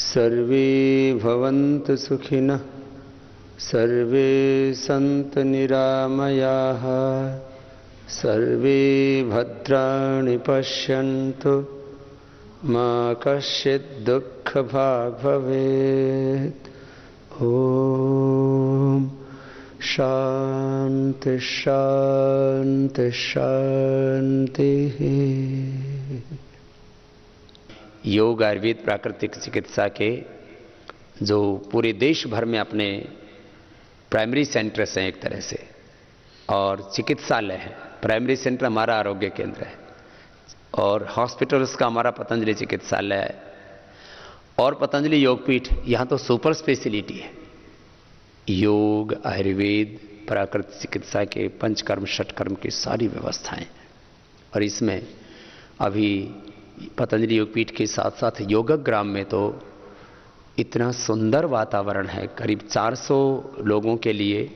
सर्वे भवन्तु सुखिनः, सर्वे सन्तु निरामयाः, सर्वे भद्राणि पश्यन्तु, मा कश्चित् दुःखभाग् भवेत्। ओम शांति शांति शांति। योग, आयुर्वेद, प्राकृतिक चिकित्सा के जो पूरे देश भर में अपने प्राइमरी सेंटर्स हैं एक तरह से, और चिकित्सालय है। प्राइमरी सेंटर हमारा आरोग्य केंद्र है, और हॉस्पिटल्स का हमारा पतंजलि चिकित्सालय है, और पतंजलि योगपीठ। यहाँ तो सुपर स्पेशलिटी है। योग, आयुर्वेद, प्राकृतिक चिकित्सा के पंचकर्म षटकर्म की सारी व्यवस्थाएं। और इसमें अभी पतंजलि योगपीठ के साथ साथ योगग्राम में तो इतना सुंदर वातावरण है। करीब 400 लोगों के लिए,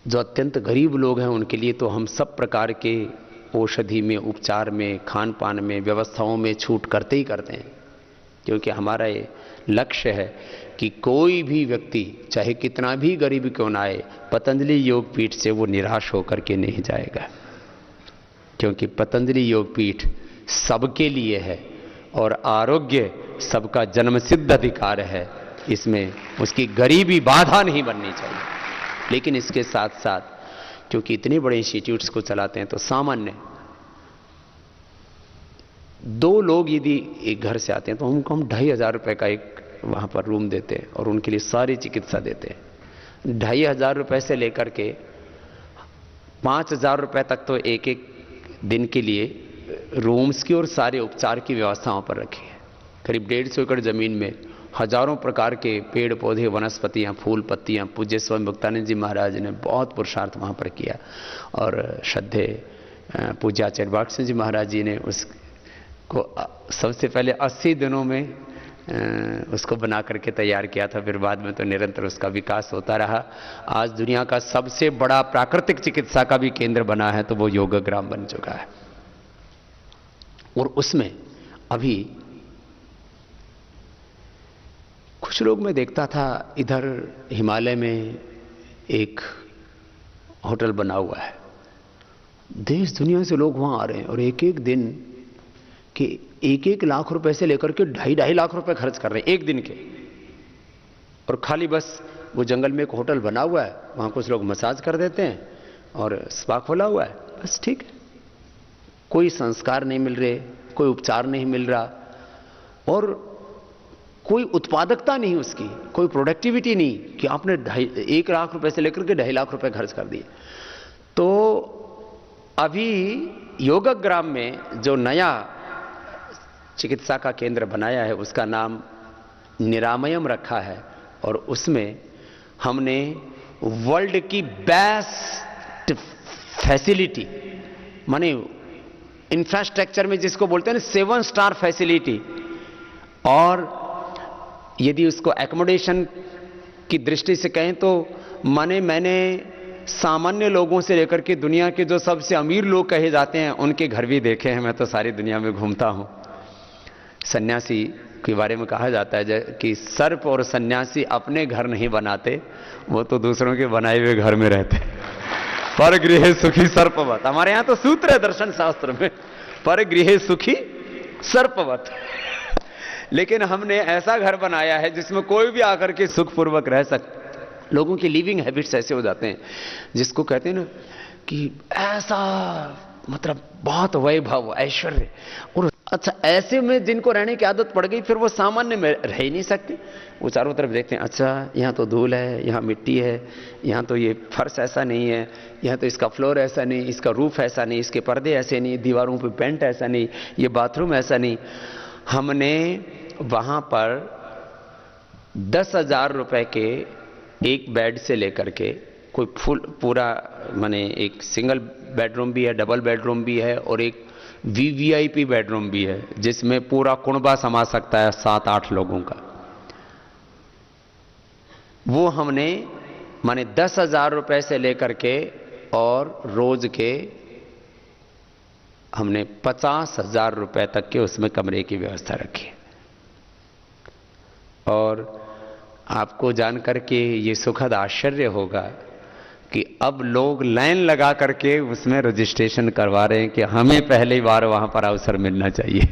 जो अत्यंत गरीब लोग हैं उनके लिए तो हम सब प्रकार के औषधि में, उपचार में, खान पान में, व्यवस्थाओं में छूट करते ही करते हैं। क्योंकि हमारा ये लक्ष्य है कि कोई भी व्यक्ति चाहे कितना भी गरीब क्यों ना आए, पतंजलि योगपीठ से वो निराश होकर के नहीं जाएगा। क्योंकि पतंजलि योगपीठ सबके लिए है, और आरोग्य सबका जन्मसिद्ध अधिकार है। इसमें उसकी गरीबी बाधा नहीं बननी चाहिए। लेकिन इसके साथ साथ क्योंकि इतने बड़े इंस्टीट्यूट्स को चलाते हैं, तो सामान्य 2 लोग यदि एक घर से आते हैं तो हमको हम 2500 रुपये का एक वहाँ पर रूम देते हैं, और उनके लिए सारी चिकित्सा देते हैं। 2500 रुपये से लेकर के 5000 रुपये तक तो एक एक दिन के लिए रूम्स की और सारे उपचार की व्यवस्थाओं पर रखी है। करीब 150 एकड़ जमीन में हजारों प्रकार के पेड़ पौधे, वनस्पतियाँ, फूल पत्तियाँ पूज्य स्वामी मुक्तानंद जी महाराज ने बहुत पुरुषार्थ वहाँ पर किया, और श्रद्धे पूज्य आचार्य बाग सिंह जी महाराज जी ने उसको सबसे पहले 80 दिनों में उसको बना करके तैयार किया था। फिर बाद में तो निरंतर उसका विकास होता रहा। आज दुनिया का सबसे बड़ा प्राकृतिक चिकित्सा का भी केंद्र बना है, तो वो योगग्राम बन चुका है। और उसमें अभी कुछ लोग मैं देखता था, इधर हिमालय में एक होटल बना हुआ है, देश दुनिया से लोग वहां आ रहे हैं, और एक एक दिन के 1-1 लाख रुपए से लेकर के 2.5 लाख रुपए खर्च कर रहे हैं एक दिन के। और खाली बस वो जंगल में एक होटल बना हुआ है, वहां कुछ लोग मसाज कर देते हैं, और स्पा खोला हुआ है, बस ठीक है। कोई संस्कार नहीं मिल रहे, कोई उपचार नहीं मिल रहा, और कोई उत्पादकता नहीं उसकी, कोई प्रोडक्टिविटी नहीं कि आपने 1 लाख रुपए से लेकर के 2.5 लाख रुपए खर्च कर दिए। तो अभी योगग्राम में जो नया चिकित्सा का केंद्र बनाया है, उसका नाम निरामयम रखा है, और उसमें हमने वर्ल्ड की बेस्ट फैसिलिटी, माने इंफ्रास्ट्रक्चर में जिसको बोलते हैं ना 7 स्टार फैसिलिटी, और यदि उसको एकोमोडेशन की दृष्टि से कहें तो मैंने सामान्य लोगों से लेकर के दुनिया के जो सबसे अमीर लोग कहे जाते हैं उनके घर भी देखे हैं। मैं तो सारी दुनिया में घूमता हूं। सन्यासी के बारे में कहा जाता है कि सर्प और सन्यासी अपने घर नहीं बनाते, वो तो दूसरों के बनाए हुए घर में रहते। पर गृहे सुखी सर्पवत, हमारे यहां तो सूत्र है दर्शन शास्त्र में, पर गृहे सुखी सर्पवत। लेकिन हमने ऐसा घर बनाया है जिसमें कोई भी आकर के सुखपूर्वक रह सकते। लोगों की लिविंग हैबिट्स ऐसे हो जाते हैं जिसको कहते हैं ना कि ऐसा, मतलब बहुत वैभव, ऐश्वर्य, और अच्छा ऐसे में जिनको रहने की आदत पड़ गई, फिर वो सामान्य में रह ही नहीं सकते। वो चारों तरफ देखते हैं, अच्छा यहाँ तो धूल है, यहाँ मिट्टी है, यहाँ तो ये फर्श ऐसा नहीं है, यहाँ तो इसका फ्लोर ऐसा नहीं, इसका रूफ ऐसा नहीं, इसके पर्दे ऐसे नहीं, दीवारों पे पेंट ऐसा नहीं, ये बाथरूम ऐसा नहीं। हमने वहाँ पर 10,000 रुपए के एक बेड से लेकर के कोई फुल पूरा, माने एक सिंगल बेडरूम भी है, डबल बेडरूम भी है, और एक वीवीआईपी बेडरूम भी है जिसमें पूरा कुनबा समा सकता है 7-8 लोगों का। वो हमने माने 10,000 रुपए से लेकर के और रोज के हमने 50,000 रुपए तक के उसमें कमरे की व्यवस्था रखी है। और आपको जानकर के ये सुखद आश्चर्य होगा कि अब लोग लाइन लगा करके उसमें रजिस्ट्रेशन करवा रहे हैं कि हमें पहली बार वहां पर अवसर मिलना चाहिए।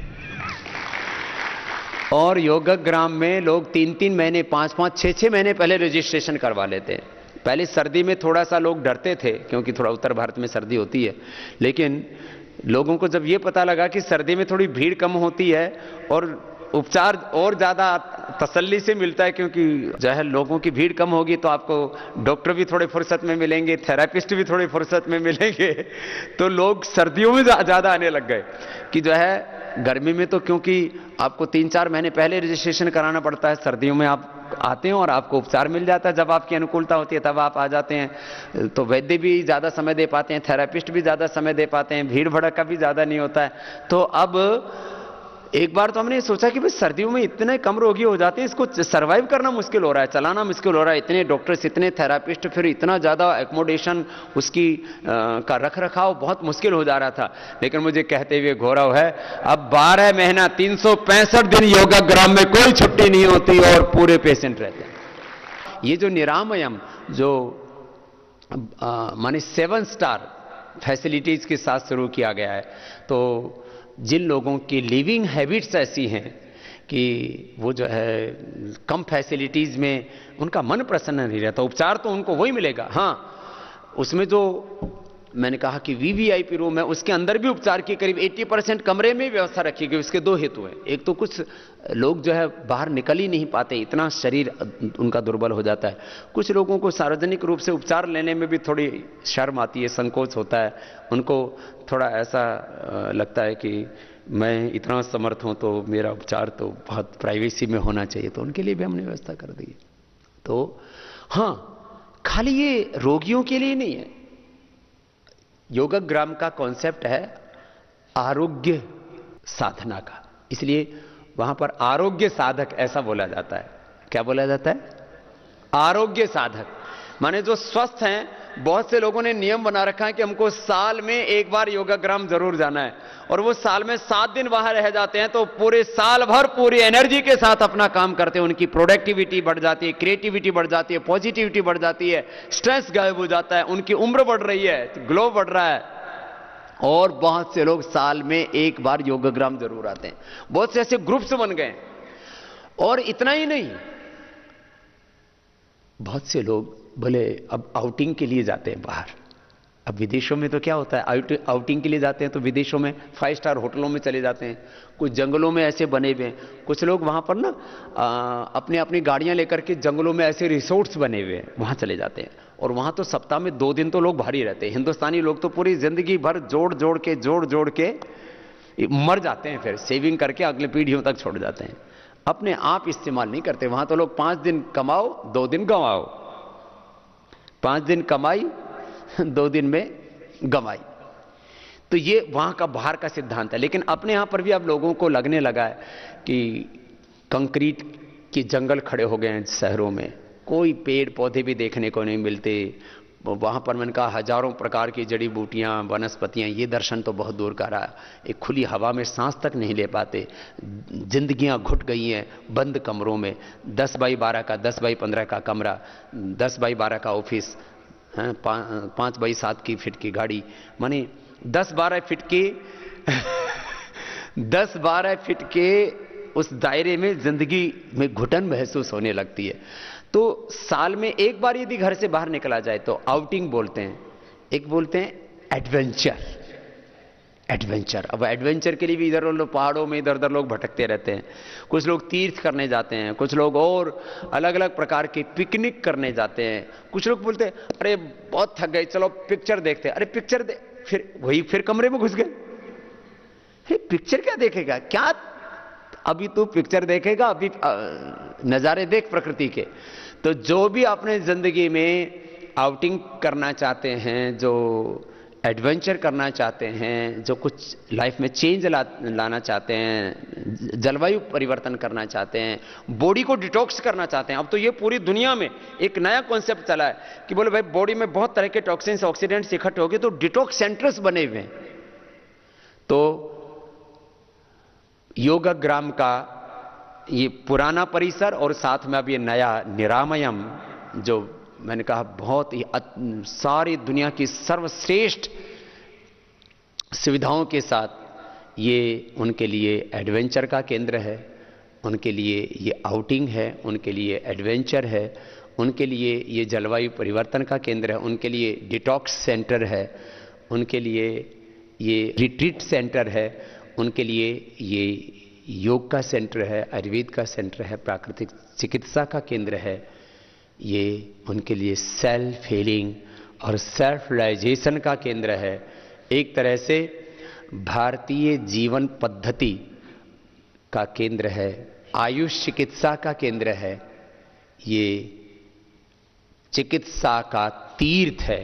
और योगग्राम में लोग 3-3 महीने, 5-5, 6-6 महीने पहले रजिस्ट्रेशन करवा लेते हैं। पहले सर्दी में थोड़ा सा लोग डरते थे क्योंकि थोड़ा उत्तर भारत में सर्दी होती है, लेकिन लोगों को जब यह पता लगा कि सर्दी में थोड़ी भीड़ कम होती है और उपचार और ज्यादा तसल्ली से मिलता है, क्योंकि जो है लोगों की भीड़ कम होगी तो आपको डॉक्टर भी थोड़े फुर्सत में मिलेंगे, थेरेपिस्ट भी थोड़ी फुर्सत में मिलेंगे, तो लोग सर्दियों में ज्यादा आने लग गए। कि जो है गर्मी में तो क्योंकि आपको 3-4 महीने पहले रजिस्ट्रेशन कराना पड़ता है, सर्दियों में आप आते हैं और आपको उपचार मिल जाता है। जब आपकी अनुकूलता होती है तब आप आ जाते हैं, तो वैद्य भी ज्यादा समय दे पाते हैं, थेरेपिस्ट भी ज्यादा समय दे पाते हैं, भीड़ भड़का भी ज्यादा नहीं होता है। तो अब एक बार तो हमने सोचा कि भाई सर्दियों में इतने कम रोगी हो जाते हैं, इसको सरवाइव करना मुश्किल हो रहा है, चलाना मुश्किल हो रहा है, इतने डॉक्टर्स, इतने थेरापिस्ट, फिर इतना ज्यादा एकोमोडेशन, उसकी का रख रखाव बहुत मुश्किल हो जा रहा था। लेकिन मुझे कहते हुए गौरव है, अब 12 महीना 365 दिन योगाग्राम में कोई छुट्टी नहीं होती और पूरे पेशेंट रहते हैं। ये जो निरामयम जो माने 7 स्टार फैसिलिटीज के साथ शुरू किया गया है, तो जिन लोगों की लिविंग हैबिट्स ऐसी हैं कि वो जो है कम फैसिलिटीज में उनका मन प्रसन्न नहीं रहता, उपचार तो उनको वही मिलेगा। हाँ, उसमें जो मैंने कहा कि वीवीआईपी रूम है, उसके अंदर भी उपचार की करीब 80% कमरे में व्यवस्था रखी गई। उसके 2 हेतु हैं। एक तो कुछ लोग जो है बाहर निकल ही नहीं पाते, इतना शरीर उनका दुर्बल हो जाता है। कुछ लोगों को सार्वजनिक रूप से उपचार लेने में भी थोड़ी शर्म आती है, संकोच होता है, उनको थोड़ा ऐसा लगता है कि मैं इतना समर्थ हूं तो मेरा उपचार तो बहुत प्राइवेसी में होना चाहिए, तो उनके लिए भी हमने व्यवस्था कर दी है। तो हां, खाली ये रोगियों के लिए नहीं है। योगग्राम का कॉन्सेप्ट है आरोग्य साधना का, इसलिए वहां पर आरोग्य साधक ऐसा बोला जाता है। क्या बोला जाता है? आरोग्य साधक, माने जो स्वस्थ हैं। बहुत से लोगों ने नियम बना रखा है कि हमको साल में एक बार योगाग्राम जरूर जाना है, और वो साल में 7 दिन वहां रह जाते हैं, तो पूरे साल भर पूरी एनर्जी के साथ अपना काम करते हैं। उनकी प्रोडक्टिविटी बढ़ जाती है, क्रिएटिविटी बढ़ जाती है, पॉजिटिविटी बढ़ जाती है, स्ट्रेस गायब हो जाता है, उनकी उम्र बढ़ रही है, ग्लो बढ़ रहा है। और बहुत से लोग साल में एक बार योगाग्राम जरूर आते हैं। बहुत से ऐसे ग्रुप्स बन गए। और इतना ही नहीं, बहुत से लोग भले अब आउटिंग के लिए जाते हैं बाहर। अब विदेशों में तो क्या होता है, आउटिंग के लिए जाते हैं तो विदेशों में 5 स्टार होटलों में चले जाते हैं, कुछ जंगलों में ऐसे बने हुए हैं, कुछ लोग वहां पर ना अपनी अपनी गाड़ियां लेकर के जंगलों में ऐसे रिसोर्ट्स बने हुए हैं, वहां चले जाते हैं। और वहां तो सप्ताह में 2 दिन तो लोग बाहर ही रहते हैं। हिंदुस्तानी लोग तो पूरी जिंदगी भर जोड़ जोड़ के मर जाते हैं, फिर सेविंग करके अगले पीढ़ियों तक छोड़ जाते हैं, अपने आप इस्तेमाल नहीं करते। वहां तो लोग 5 दिन कमाओ 2 दिन गंवाओ, 5 दिन कमाई 2 दिन में गंवाई। तो ये वहां का बाहर का सिद्धांत है। लेकिन अपने यहां पर भी अब लोगों को लगने लगा है कि कंक्रीट के जंगल खड़े हो गए हैं शहरों में, कोई पेड़ पौधे भी देखने को नहीं मिलते। वहां पर मैंने कहा हजारों प्रकार की जड़ी बूटियां, वनस्पतियां, ये दर्शन तो बहुत दूर का रहा। एक खुली हवा में सांस तक नहीं ले पाते, जिंदगियां घुट गई हैं बंद कमरों में। 10 बाई 12 का, 10 बाई 15 का कमरा, 10 बाई 12 का ऑफिस, 5 बाई 7 की फीट की गाड़ी, माने 10-12 फीट के 10-12 फीट के उस दायरे में जिंदगी में घुटन महसूस होने लगती है। तो साल में एक बार यदि घर से बाहर निकला जाए तो आउटिंग बोलते हैं, एक बोलते हैं एडवेंचर। अब एडवेंचर के लिए भी इधर उधर पहाड़ों में इधर उधर लोग भटकते रहते हैं। कुछ लोग तीर्थ करने जाते हैं, कुछ लोग और अलग अलग प्रकार के पिकनिक करने जाते हैं। कुछ लोग बोलते हैं अरे बहुत थक गए, चलो पिक्चर देखते हैं। अरे पिक्चर फिर कमरे में घुस गए। पिक्चर क्या देखेगा, क्या अभी तू पिक्चर देखेगा, अभी नजारे देख प्रकृति के। तो जो भी अपने जिंदगी में आउटिंग करना चाहते हैं, जो एडवेंचर करना चाहते हैं, जो कुछ लाइफ में चेंज लाना चाहते हैं, जलवायु परिवर्तन करना चाहते हैं, बॉडी को डिटॉक्स करना चाहते हैं। अब तो ये पूरी दुनिया में एक नया कॉन्सेप्ट चला है कि बोले भाई बॉडी में बहुत तरह के टॉक्सिन्स, ऑक्सीडेंट्स इकट्ठे हो गए, तो डिटॉक्स सेंटर्स बने हुए हैं। तो योगाग्राम का ये पुराना परिसर और साथ में अब ये नया निरामयम, जो मैंने कहा बहुत ही सारी दुनिया की सर्वश्रेष्ठ सुविधाओं के साथ, ये उनके लिए एडवेंचर का केंद्र है, उनके लिए ये आउटिंग है, उनके लिए एडवेंचर है, उनके लिए ये जलवायु परिवर्तन का केंद्र है, उनके लिए डिटॉक्स सेंटर है, उनके लिए ये रिट्रीट सेंटर है, उनके लिए ये योग का सेंटर है, आयुर्वेद का सेंटर है, प्राकृतिक चिकित्सा का केंद्र है, ये उनके लिए सेल्फ हीलिंग और सेल्फ रियलाइजेशन का केंद्र है। एक तरह से भारतीय जीवन पद्धति का केंद्र है, आयुष चिकित्सा का केंद्र है, ये चिकित्सा का तीर्थ है,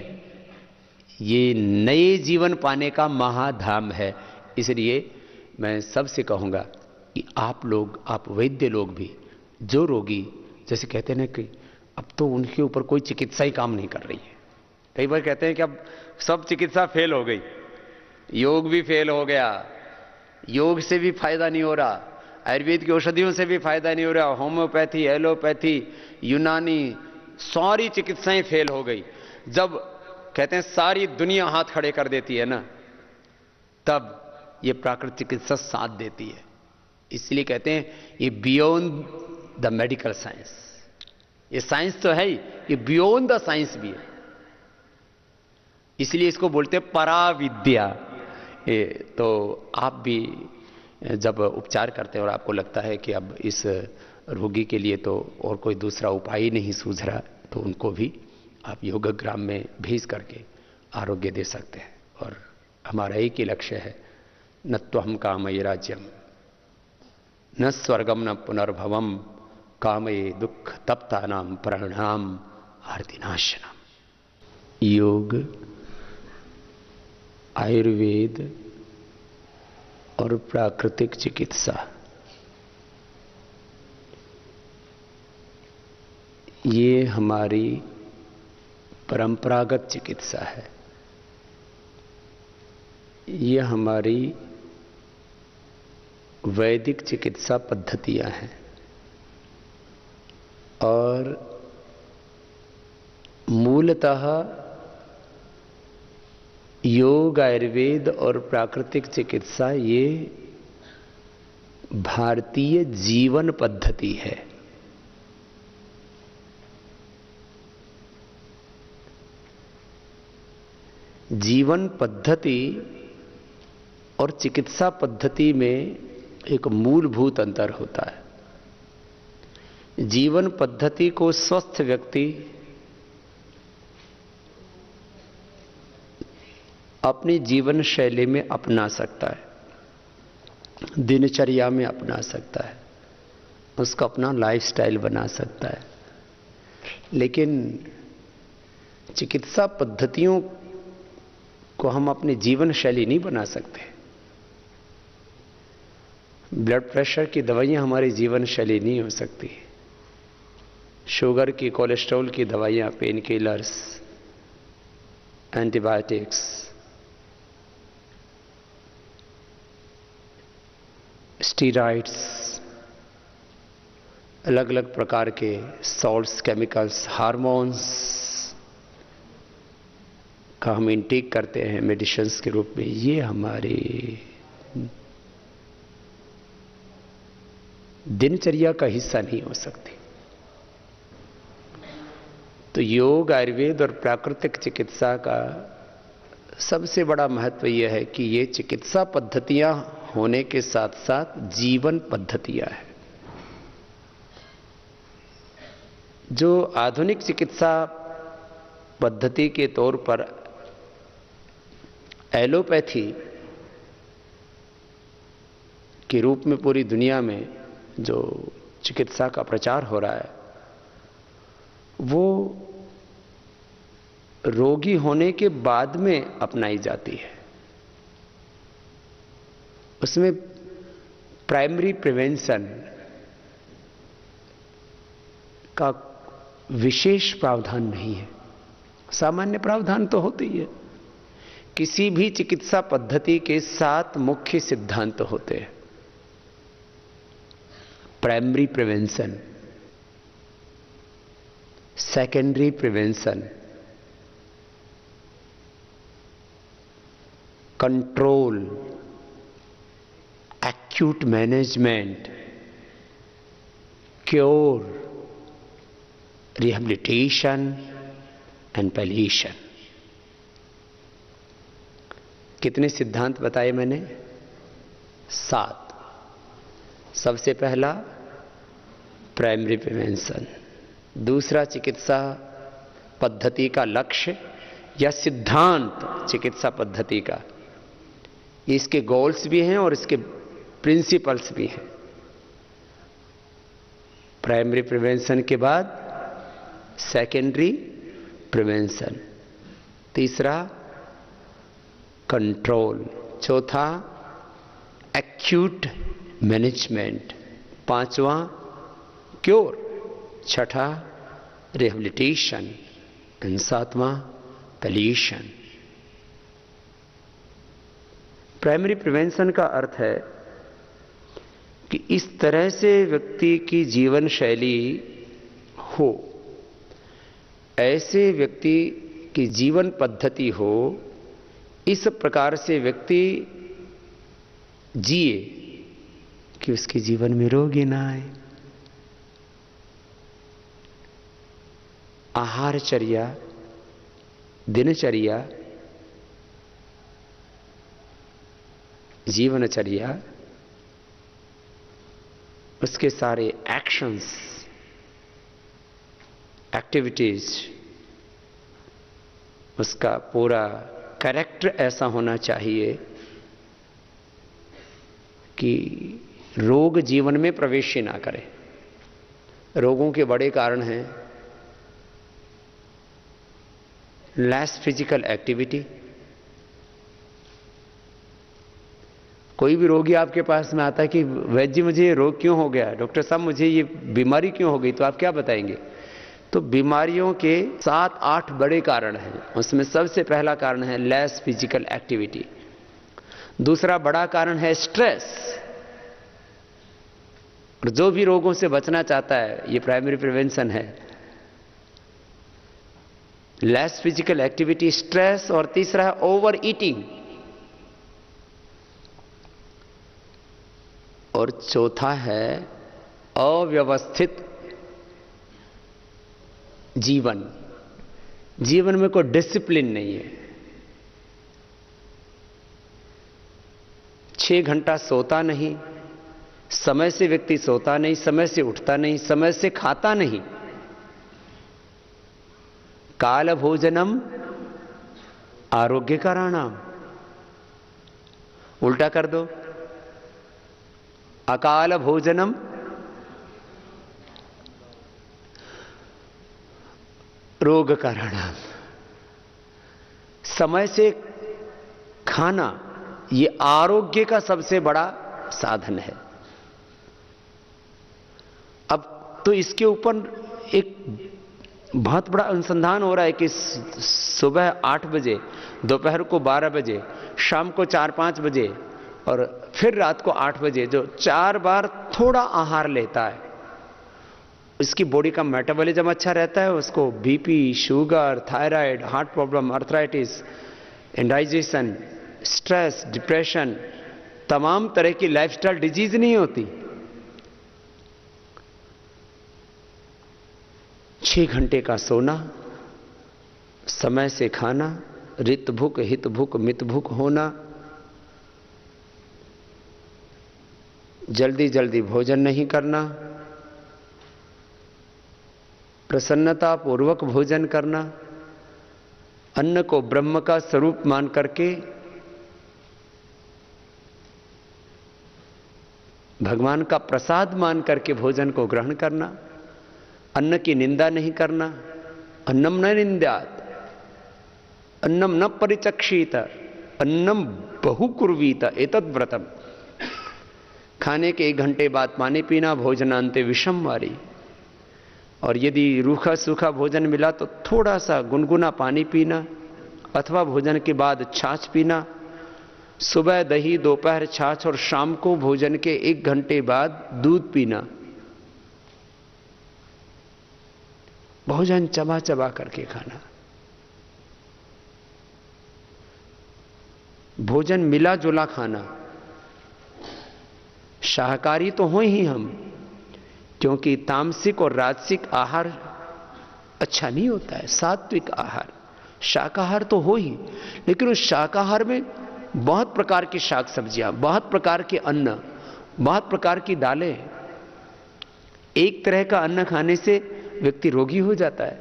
ये नए जीवन पाने का महाधाम है। इसलिए मैं सबसे कहूँगा कि आप लोग, आप वैद्य लोग भी, जो रोगी जैसे कहते हैं ना कि अब तो उनके ऊपर कोई चिकित्सा ही काम नहीं कर रही है, कई बार कहते हैं कि अब सब चिकित्सा फेल हो गई, योग भी फेल हो गया, योग से भी फायदा नहीं हो रहा, आयुर्वेद की औषधियों से भी फायदा नहीं हो रहा, होम्योपैथी, एलोपैथी, यूनानी, सारी चिकित्साएं फेल हो गई। जब कहते हैं सारी दुनिया हाथ खड़े कर देती है ना, तब ये प्राकृतिक चिकित्सा साथ देती है। इसलिए कहते हैं ये बियॉन्ड द मेडिकल साइंस, ये साइंस तो है ही, ये बियॉन्ड द साइंस भी है, इसलिए इसको बोलते हैं पराविद्या। तो आप भी जब उपचार करते हैं और आपको लगता है कि अब इस रोगी के लिए तो और कोई दूसरा उपाय ही नहीं सूझ रहा, तो उनको भी आप योगग्राम में भेज करके आरोग्य दे सकते हैं। और हमारा एक ही लक्ष्य है, न त्वहं कामये राज्यम न स्वर्गम न पुनर्भवम कामये दुख तप्तानां प्रणाम आर्तिनाशनम। योग, आयुर्वेद और प्राकृतिक चिकित्सा, ये हमारी परंपरागत चिकित्सा है, ये हमारी वैदिक चिकित्सा पद्धतियां हैं। और मूलतः योग, आयुर्वेद और प्राकृतिक चिकित्सा ये भारतीय जीवन पद्धति है। जीवन पद्धति और चिकित्सा पद्धति में एक मूलभूत अंतर होता है। जीवन पद्धति को स्वस्थ व्यक्ति अपनी जीवन शैली में अपना सकता है, दिनचर्या में अपना सकता है, उसका अपना लाइफस्टाइल बना सकता है। लेकिन चिकित्सा पद्धतियों को हम अपनी जीवन शैली नहीं बना सकते। ब्लड प्रेशर की दवाइयां हमारी जीवन शैली नहीं हो सकती, शुगर की, कोलेस्ट्रॉल की दवाइयां, पेन किलर्स, एंटीबायोटिक्स, स्टीरॉइड्स, अलग अलग प्रकार के सॉल्ट्स, केमिकल्स, हार्मोन्स का हम इंटेक करते हैं मेडिसिन्स के रूप में, ये हमारी दिनचर्या का हिस्सा नहीं हो सकती। तो योग, आयुर्वेद और प्राकृतिक चिकित्सा का सबसे बड़ा महत्व यह है कि ये चिकित्सा पद्धतियां होने के साथ साथ जीवन पद्धतियां हैं। जो आधुनिक चिकित्सा पद्धति के तौर पर एलोपैथी के रूप में पूरी दुनिया में जो चिकित्सा का प्रचार हो रहा है, वो रोगी होने के बाद में अपनाई जाती है। उसमें प्राइमरी प्रिवेंशन का विशेष प्रावधान नहीं है, सामान्य प्रावधान तो होते ही है। किसी भी चिकित्सा पद्धति के 7 मुख्य सिद्धांत होते हैं। Primary prevention, secondary prevention, control, acute management, cure, rehabilitation and palliation. कितने सिद्धांत बताए मैंने? 7। सबसे पहला प्राइमरी प्रिवेंशन, दूसरा चिकित्सा पद्धति का लक्ष्य या सिद्धांत चिकित्सा पद्धति का, इसके गोल्स भी हैं और इसके प्रिंसिपल्स भी हैं। प्राइमरी प्रिवेंशन के बाद सेकेंडरी प्रिवेंशन, तीसरा कंट्रोल, चौथा एक्यूट मैनेजमेंट, पांचवा क्योर, छठा रिहेबिलिटेशन एंड सातवां पैलिएशन। प्राइमरी प्रिवेंशन का अर्थ है कि इस तरह से व्यक्ति की जीवन शैली हो, ऐसे व्यक्ति की जीवन पद्धति हो, इस प्रकार से व्यक्ति जिए कि उसके जीवन में रोग ही ना आए। आहारचर्या, दिनचर्या, जीवनचर्या, उसके सारे एक्शंस, एक्टिविटीज, उसका पूरा कैरेक्टर ऐसा होना चाहिए कि रोग जीवन में प्रवेश ही ना करे। रोगों के बड़े कारण हैं लेस फिजिकल एक्टिविटी। कोई भी रोगी आपके पास में आता है कि वैद्य जी मुझे ये रोग क्यों हो गया, डॉक्टर साहब मुझे ये बीमारी क्यों हो गई, तो आप क्या बताएंगे? तो बीमारियों के 7-8 बड़े कारण हैं। उसमें सबसे पहला कारण है लेस फिजिकल एक्टिविटी, दूसरा बड़ा कारण है स्ट्रेस। और जो भी रोगों से बचना चाहता है, ये प्राइमरी प्रिवेंशन है, लेस फिजिकल एक्टिविटी, स्ट्रेस, और तीसरा है ओवर ईटिंग, और चौथा है अव्यवस्थित जीवन। जीवन में कोई डिसिप्लिन नहीं है। 6 घंटा सोता नहीं, समय से व्यक्ति सोता नहीं, समय से उठता नहीं, समय से खाता नहीं। काल भोजनम आरोग्य कारणम, उल्टा कर दो, अकाल भोजनम रोग कारणम। समय से खाना ये आरोग्य का सबसे बड़ा साधन है। अब तो इसके ऊपर एक बहुत बड़ा अनुसंधान हो रहा है कि सुबह 8 बजे, दोपहर को 12 बजे, शाम को 4-5 बजे और फिर रात को 8 बजे जो 4 बार थोड़ा आहार लेता है, उसकी बॉडी का मेटाबॉलिज्म अच्छा रहता है। उसको BP, sugar, thyroid, heart problem, arthritis, indigestion, stress, depression, तमाम तरह की लाइफस्टाइल डिजीज नहीं होती। 6 घंटे का सोना, समय से खाना, रित भूख, हित भूख, मित भूख होना, जल्दी जल्दी भोजन नहीं करना, प्रसन्नता पूर्वक भोजन करना, अन्न को ब्रह्म का स्वरूप मान करके भगवान का प्रसाद मान करके भोजन को ग्रहण करना, अन्न की निंदा नहीं करना, अन्नम न निंद्यात, अन्नम न परिचक्षीत, अन्नम बहुकुर्वीत एतद् व्रतम। खाने के 1 घंटे बाद पानी पीना, भोजनांते विषम वारी। और यदि रूखा सूखा भोजन मिला तो थोड़ा सा गुनगुना पानी पीना, अथवा भोजन के बाद छाछ पीना। सुबह दही, दोपहर छाछ और शाम को भोजन के 1 घंटे बाद दूध पीना। भोजन चबा चबा करके खाना, भोजन मिला जुला खाना। शाकाहारी तो हो ही हम, क्योंकि तामसिक और राजसिक आहार अच्छा नहीं होता है। सात्विक आहार, शाकाहार तो हो ही, लेकिन उस शाकाहार में बहुत प्रकार की शाक सब्जियां, बहुत प्रकार के अन्न, बहुत प्रकार की दालें। एक तरह का अन्न खाने से व्यक्ति रोगी हो जाता है।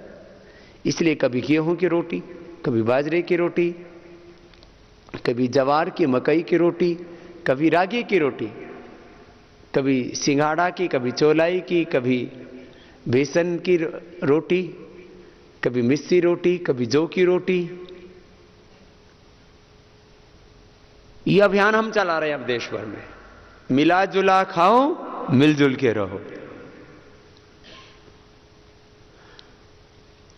इसलिए कभी गेहूं की रोटी, कभी बाजरे की रोटी, कभी जवार की, मकई की रोटी, कभी रागी की रोटी, कभी सिंघाड़ा की, कभी चौलाई की, कभी बेसन की रोटी, कभी मिस्सी रोटी, कभी जौ की रोटी। यह अभियान हम चला रहे हैं अब देश भर में। मिला जुला खाओ, मिलजुल के रहो।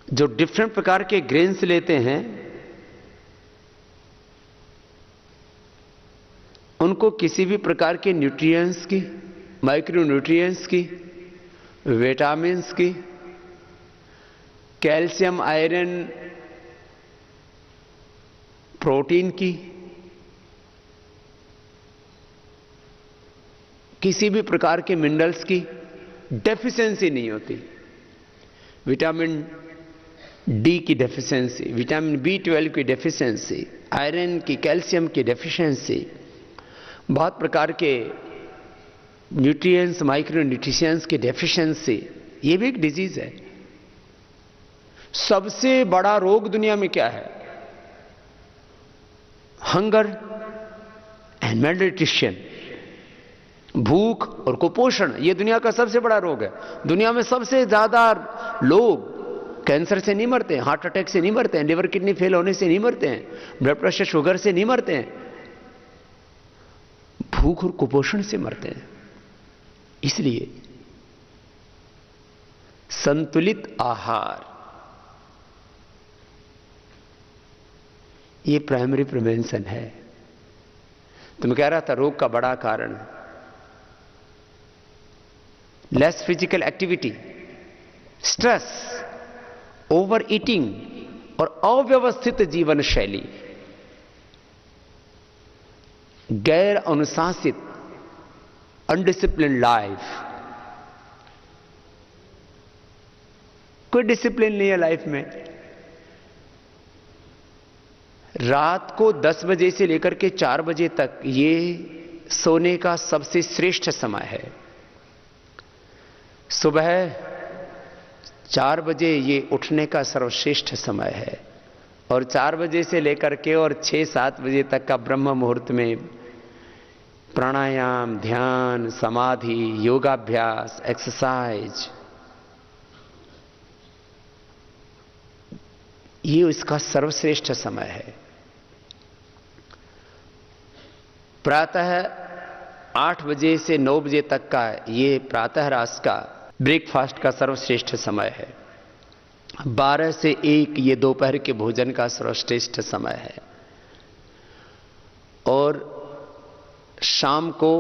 जो डिफरेंट प्रकार के ग्रेन्स लेते हैं, उनको किसी भी प्रकार के न्यूट्रिएंट्स की, माइक्रो न्यूट्रिएंट्स की, विटामिन्स की, कैल्शियम, आयरन, प्रोटीन की, किसी भी प्रकार के मिनरल्स की डेफिशिएंसी नहीं होती। विटामिन डी की डेफिशिएंसी, विटामिन B12 की डेफिशिएंसी, आयरन की, कैल्शियम की डेफिशिएंसी, बहुत प्रकार के न्यूट्रिएंट्स, माइक्रो न्यूट्रिशंस की डेफिशिएंसी, यह भी एक डिजीज है। सबसे बड़ा रोग दुनिया में क्या है? हंगर एंड malnutrition, भूख और कुपोषण। यह दुनिया का सबसे बड़ा रोग है। दुनिया में सबसे ज्यादा लोग कैंसर से नहीं मरते हैं, हार्ट अटैक से नहीं मरते हैं, लिवर किडनी फेल होने से नहीं मरते हैं, ब्लड प्रेशर शुगर से नहीं मरते हैं, भूख और कुपोषण से मरते हैं। इसलिए संतुलित आहार, यह प्राइमरी प्रिवेंशन है। तो मैं कह रहा था रोग का बड़ा कारण less physical activity, stress, over eating और अव्यवस्थित जीवन शैली, गैर अनुशासित, अनडिसिप्लिन लाइफ। कोई डिसिप्लिन नहीं है लाइफ में। रात को 10 बजे से लेकर के 4 बजे तक ये सोने का सबसे श्रेष्ठ समय है। सुबह 4 बजे ये उठने का सर्वश्रेष्ठ समय है, और 4 बजे से लेकर के और 6-7 बजे तक का ब्रह्म मुहूर्त में प्राणायाम, ध्यान, समाधि, योगाभ्यास, एक्सरसाइज, ये इसका सर्वश्रेष्ठ समय है। प्रातः 8 बजे से 9 बजे तक का ये प्रातः रास का ब्रेकफास्ट का सर्वश्रेष्ठ समय है। 12 से 1 ये दोपहर के भोजन का सर्वश्रेष्ठ समय है, और शाम को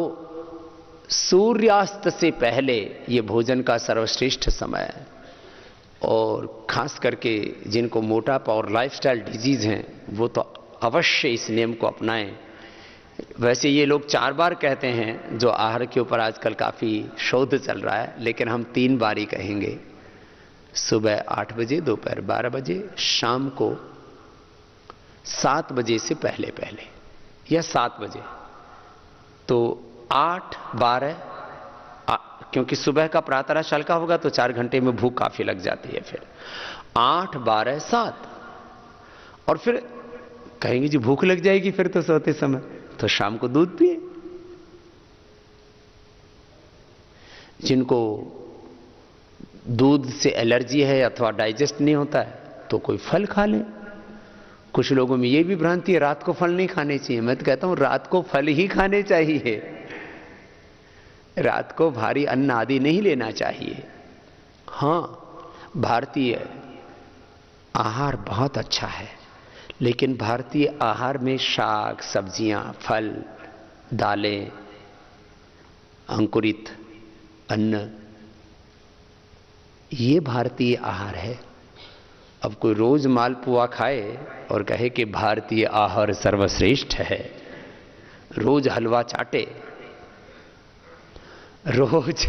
सूर्यास्त से पहले ये भोजन का सर्वश्रेष्ठ समय है। और खास करके जिनको मोटापा और लाइफस्टाइल डिजीज हैं, वो तो अवश्य इस नियम को अपनाएं। वैसे ये लोग 4 बार कहते हैं, जो आहार के ऊपर आजकल काफी शोध चल रहा है, लेकिन हम 3 बार ही कहेंगे। सुबह 8 बजे, दोपहर 12 बजे, शाम को 7 बजे से पहले पहले, या 7 बजे। तो 8, 12, क्योंकि सुबह का प्रातःराश हल्का होगा तो 4 घंटे में भूख काफी लग जाती है। फिर 8, 12, 7, और फिर कहेंगे जी भूख लग जाएगी फिर तो सोते समय, तो शाम को दूध पिए। जिनको दूध से एलर्जी है अथवा डाइजेस्ट नहीं होता है, तो कोई फल खा ले। कुछ लोगों में यह भी भ्रांति है रात को फल नहीं खाने चाहिए। मैं तो कहता हूं रात को फल ही खाने चाहिए, रात को भारी अन्न आदि नहीं लेना चाहिए। हां, भारतीय आहार बहुत अच्छा है, लेकिन भारतीय आहार में शाक, सब्जियां, फल, दालें, अंकुरित अन्न, ये भारतीय आहार है। अब कोई रोज मालपुआ खाए और कहे कि भारतीय आहार सर्वश्रेष्ठ है, रोज हलवा चाटे, रोज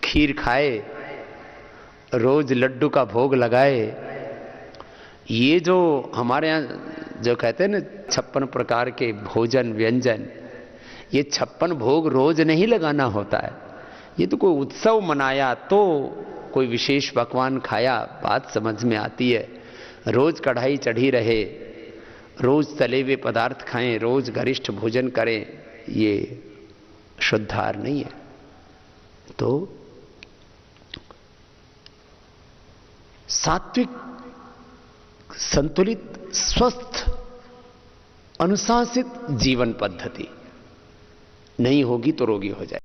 खीर खाए, रोज लड्डू का भोग लगाए, ये जो हमारे यहाँ जो कहते हैं ना 56 प्रकार के भोजन व्यंजन, ये 56 भोग रोज नहीं लगाना होता है। ये तो कोई उत्सव मनाया तो कोई विशेष पकवान खाया, बात समझ में आती है। रोज कढ़ाई चढ़ी रहे, रोज तले हुए पदार्थ खाएं, रोज गरिष्ठ भोजन करें, ये शुद्ध आहार नहीं है। तो सात्विक, संतुलित, स्वस्थ, अनुशासित जीवन पद्धति नहीं होगी तो रोगी हो जाए।